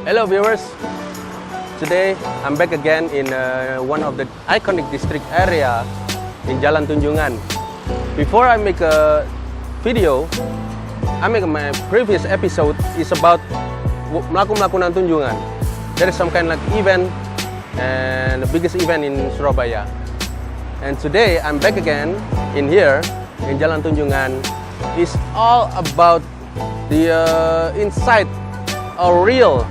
Hello viewers, today I'm back again in one of the iconic district area in Jalan Tunjungan. Before I make a video, my previous episode is about melaku-melaku nang Tunjungan. There is some kind of like event and the biggest event in Surabaya. And today I'm back again in here in Jalan Tunjungan. It's all about the inside a real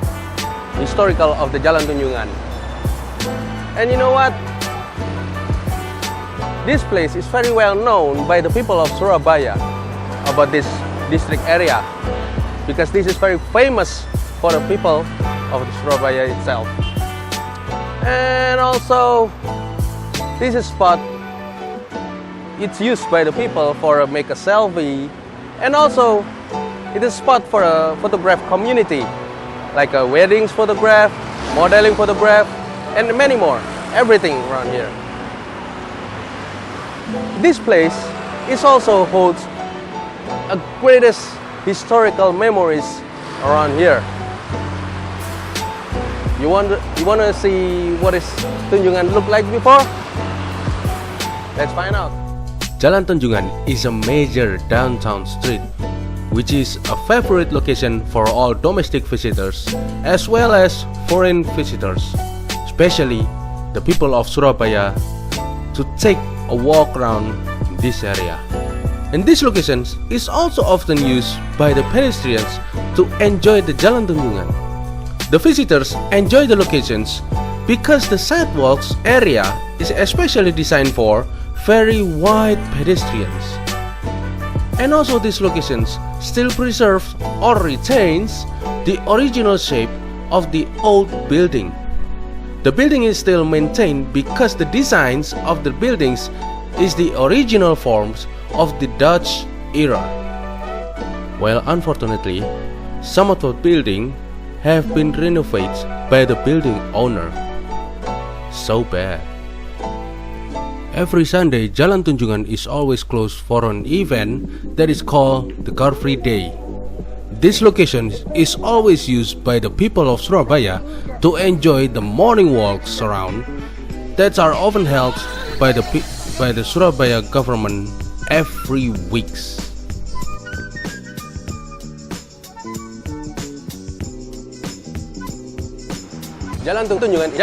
historical of the Jalan Tunjungan. And you know what? This place is very well known by the people of Surabaya about this district area because this is very famous for the people of Surabaya itself. And also this is spot it's used by the people for make a selfie, and also it is a spot for a photograph community like a weddings photograph, modeling photograph, and many more, everything around here. This place is also holds a greatest historical memories around here. You want to see what is Tunjungan look like before? Let's find out. Jalan Tunjungan is a major downtown street, which is a favorite location for all domestic visitors as well as foreign visitors, especially the people of Surabaya, to take a walk around this area. And this location is also often used by the pedestrians to enjoy the Jalan Tunjungan. The visitors enjoy the locations because the sidewalks area is especially designed for very wide pedestrians. And also these locations still preserves or retains the original shape of the old building. The building is still maintained because the designs of the buildings is the original forms of the Dutch era. Well, unfortunately, some of the buildings have been renovated by the building owner. So bad. Every Sunday, Jalan Tunjungan is always closed for an event that is called the Car Free Day. This location is always used by the people of Surabaya to enjoy the morning walks around that are often held by the Surabaya government every weeks. Jalan Tunjungan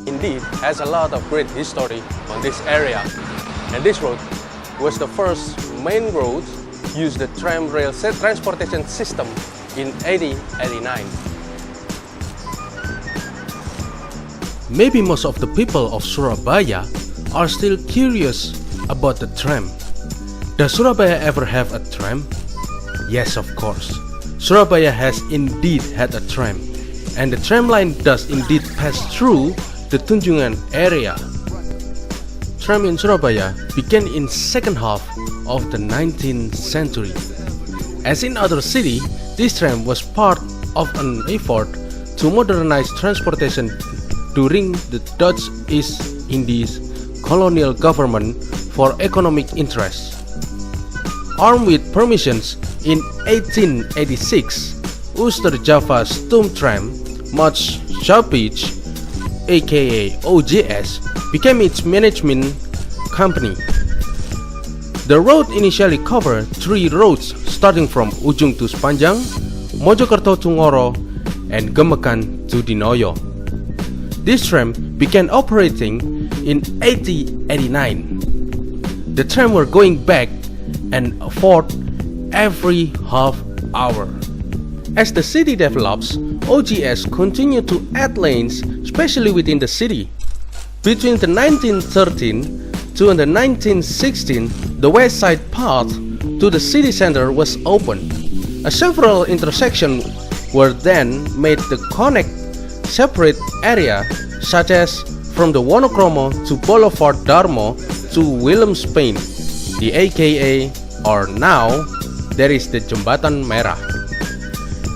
indeed has a lot of great history on this area, and this road was the first main road used the tram rail transportation system in 1889. Maybe most of the people of Surabaya are still curious about the tram. Does Surabaya ever have a tram? Yes, of course. Surabaya has indeed had a tram, and the tram line does indeed pass through the Tunjungan area. Tram in Surabaya began in second half of the 19th century. As in other cities, this tram was part of an effort to modernize transportation during the Dutch East Indies colonial government for economic interests. Armed with permissions in 1886, Ooster Java Stoom Tram Much Shapich, aka OJS, became its management company. The road initially covered 3 roads starting from Ujung to Sepanjang, Mojokerto to Ngoro, and Gemekan to Dinoyo. This tram began operating in 1889. The tram were going back and forth every half hour. As the city develops, OGS continued to add lanes, especially within the city. Between the 1913 to the 1916, the west side path to the city center was opened. Several intersections were then made to connect separate area, such as from the Wonokromo to Boulevard Darmo to Willem Spain, the aka or now there is the Jembatan Merah.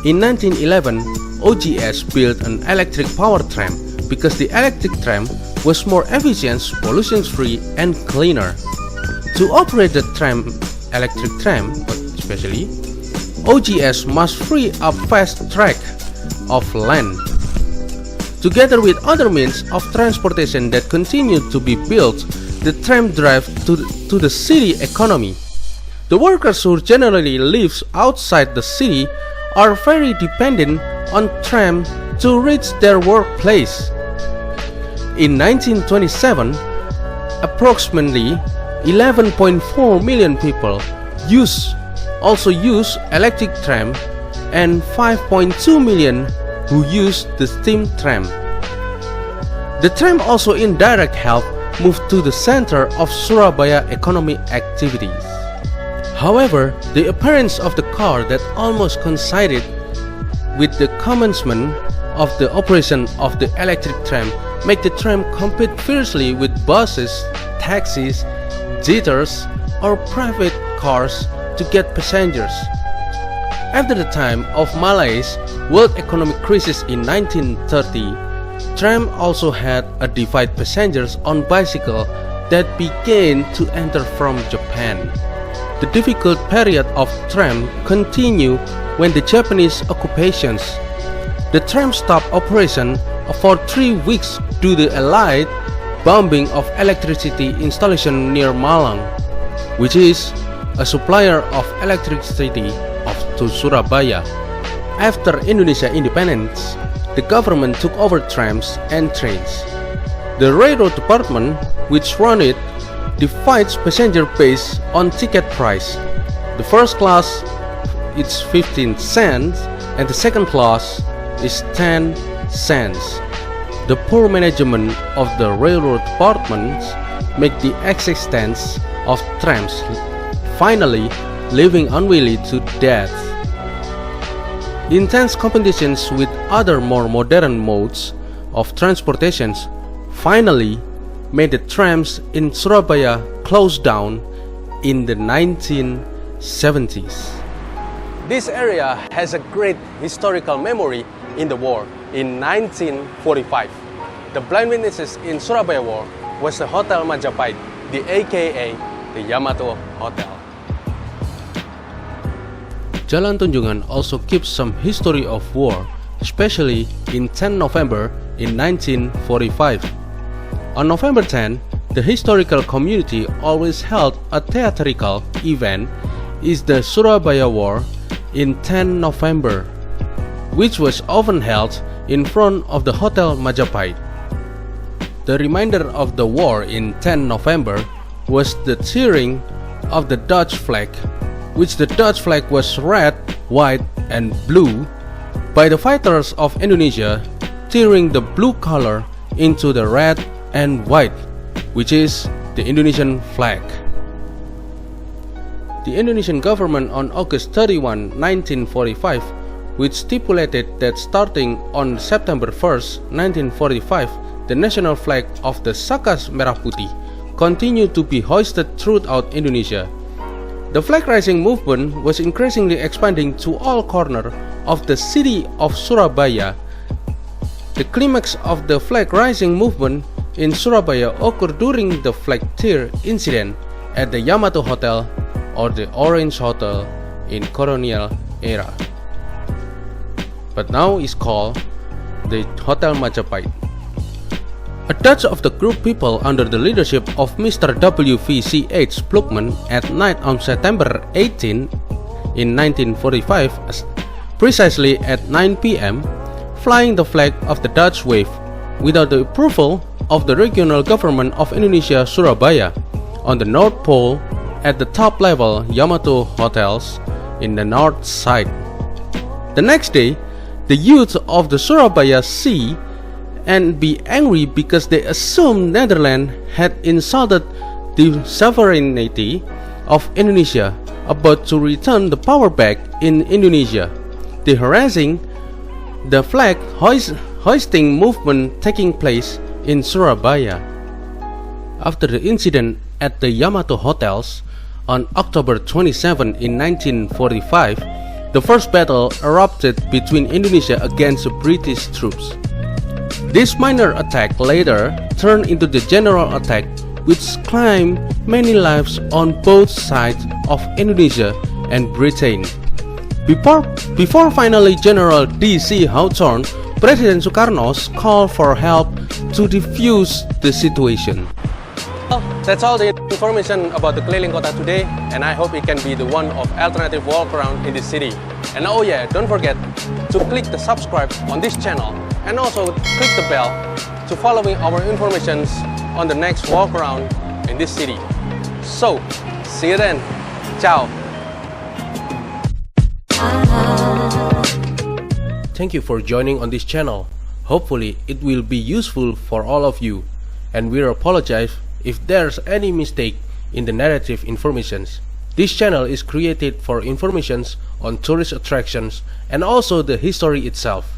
In 1911, OGS built an electric power tram because the electric tram was more efficient, pollution-free, and cleaner. To operate the electric tram especially, OGS must free up vast tract of land. Together with other means of transportation that continue to be built, the tram drive to the city economy. The workers who generally live outside the city are very dependent on tram to reach their workplace. In 1927, approximately 11.4 million people also use electric tram and 5.2 million who use the steam tram. The tram also indirect help move to the center of Surabaya economic activities. However, the appearance of the car that almost coincided with the commencement of the operation of the electric tram make the tram compete fiercely with buses, taxis, jitters, or private cars to get passengers. After the time of Malay's world economic crisis in 1930, tram also had a divide passengers on bicycle that began to enter from Japan. The difficult period of tram continued when the Japanese occupations. The tram stopped operation for 3 weeks due to the Allied bombing of electricity installation near Malang, which is a supplier of electricity to Surabaya. After Indonesia independence, the government took over trams and trains. The railroad department, which run it, divides passenger based on ticket price. The first class is 15 cents and the second class is 10 cents. The poor management of the railroad department make the existence of trams, finally leaving unwilling to death. Intense competitions with other more modern modes of transportations finally made the trams in Surabaya close down in the 1970s. This area has a great historical memory in the war in 1945. The blind witnesses in Surabaya war was the Hotel Majapahit, the aka the Yamato Hotel. Jalan Tunjungan also keeps some history of war, especially in 10 November in 1945. On November 10, the historical community always held a theatrical event is the Surabaya War in 10 November, which was often held in front of the Hotel Majapahit. The reminder of the war in 10 November was the tearing of the Dutch flag, which the Dutch flag was red, white, and blue, by the fighters of Indonesia, tearing the blue color into the red and white, which is the Indonesian flag. The Indonesian government on August 31, 1945, which stipulated that starting on September 1, 1945, the national flag of the Sakas Merah Putih continued to be hoisted throughout Indonesia. The flag raising movement was increasingly expanding to all corners of the city of Surabaya. The climax of the flag raising movement in Surabaya occurred during the flag tear incident at the Yamato Hotel or the Orange Hotel in colonial era, but now is called the Hotel Majapahit. A Dutch of the group people under the leadership of Mr. W.V.C.H. Plukman at night on September 18 in 1945, precisely at 9 p.m., flying the flag of the Dutch wave without the approval of the regional government of Indonesia Surabaya on the North Pole at the top level Yamato hotels in the north side. The next day, the youth of the Surabaya see and be angry because they assumed Netherlands had insulted the sovereignty of Indonesia, about to return the power back in Indonesia. The harassing the flag hoisting movement taking place in Surabaya. After the incident at the Yamato hotels on October 27 in 1945, the first battle erupted between Indonesia against the British troops. This minor attack later turned into the general attack, which claimed many lives on both sides of Indonesia and Britain. Before finally General D.C. Hawthorne, President Sukarno's call for help to defuse the situation. Well, that's all the information about the Keliling Kota today, and I hope it can be the one of alternative walk around in this city. And oh yeah, don't forget to click the subscribe on this channel and also click the bell to following our informations on the next walk around in this city. So, see you then. Ciao. Thank you for joining on this channel. Hopefully it will be useful for all of you, and we apologize if there's any mistake in the narrative informations. This channel is created for informations on tourist attractions and also the history itself.